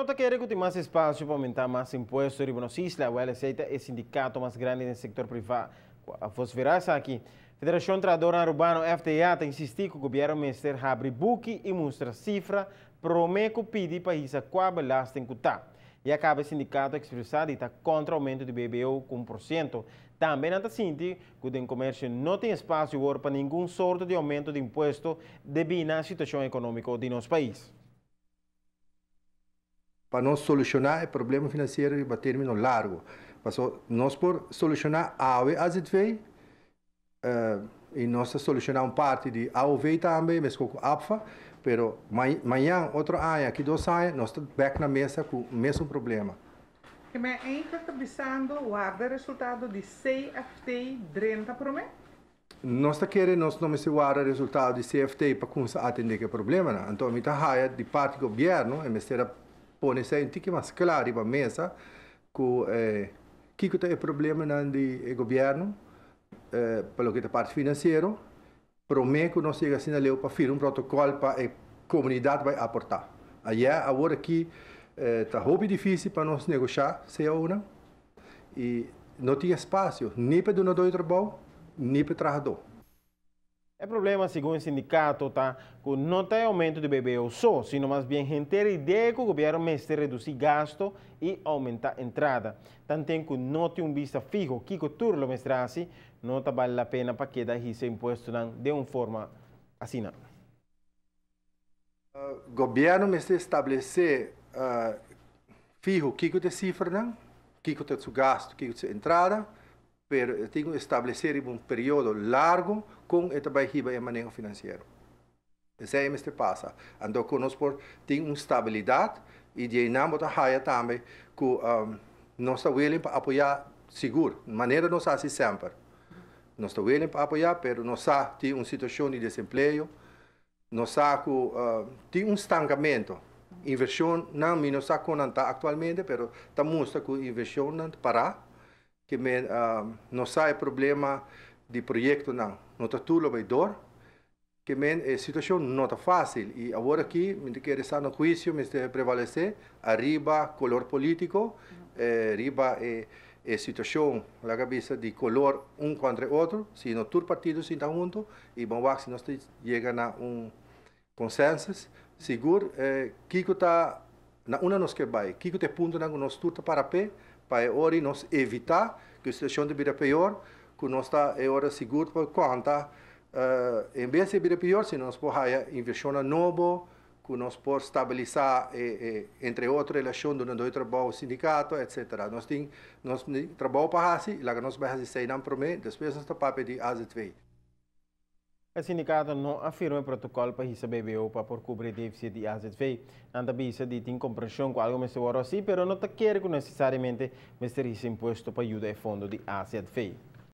nota quiere que tenga más espacio para aumentar más impuestos y Buenos Islas, o el sindicato más grande del sector privado. A verás aqui. Federação Trabalhadora Urbano FTA tem insistido que o governo minister abre buque e mostra cifra prometo pedir para isso qual belasting que está. E acaba o sindicato expressado e está contra o aumento do BBO com 1%. Também está sentindo que o comércio não tem espaço agora para nenhum sorte de aumento de imposto devido à situação econômica de nosso país. Para nós solucionar o problema financeiro em término largo, para nós por solucionar a AZV, e nós solucionar parte de AOV também, mas com a APFA, mas amanhã, outro ano, aqui 2 anos, nós estamos back na mesa com o mesmo problema. Mas ainda está visando o resultado de CFT 30 por mês? Nós queremos nós não o resultado de CFT para começar a atender o problema, né? Então, a gente de parte do governo, e nós põe isso um pouco mais claro para a mesa, que é o problema do governo, pelo que é a parte financeira, promete que nós chegamos a para fazer protocolo para a comunidade vai aportar. Aí, agora aqui, está muito difícil para nós negociar, se é uma, e não tem espaço, nem para donador de trabalho, nem para trabalhador. O problema, segundo o sindicato, está que não tem aumento do BBO só, sino mais bem ter ideia que o governo mestre reduzir gasto e aumentar a entrada. Tanto que não tem vista fijo, que o turno mestrasi, não vale a pena para que esse imposto de uma forma assim. O governo mestre estabelecer fijo que é cifra, que é o gasto, que é a entrada, mas tem que estabelecer um período largo com o trabalho em manejo financeiro. Isso é o que passa. Então, conosco tem uma estabilidade e de nós também que nós estamos willing para apoiar seguro. De maneira nós assim sempre. Nós estamos willing para apoiar, mas nós temos uma situação de desemprego, nós tem um estancamento. Inversão não nós atualmente, mas está mostrando que a inversão não parar. Que não sai problema de projeto não está tudo bem dor que a situação não está fácil e agora aqui me quer estar no juízo me está prevalecer arriba color político arriba a situação na cabeça de color contra outro se não todos partidos estão juntos e vamos ver se nós chegamos a consenso seguro que está na uma nos que vai que tem ponto na nós tudo para pé para agora nós evitar que a situação de pior, que nós está agora seguro para conta, em vez de vir pior, se nós podemos fazer inversão nova, que nós podemos estabilizar entre outras relações do trabalho, sindicato, etc. Nós temos trabalho para fazer, lá que nós vamos fazer não prometo, depois nós estamos pedir AZV. O sindicato não afirma o protocolo para receber BBO para cobrir déficit de AZV. Anda bisa de ter compreensão com algo mais assim, mas não quer que necessariamente esse imposto para ajudar o fundo de AZV.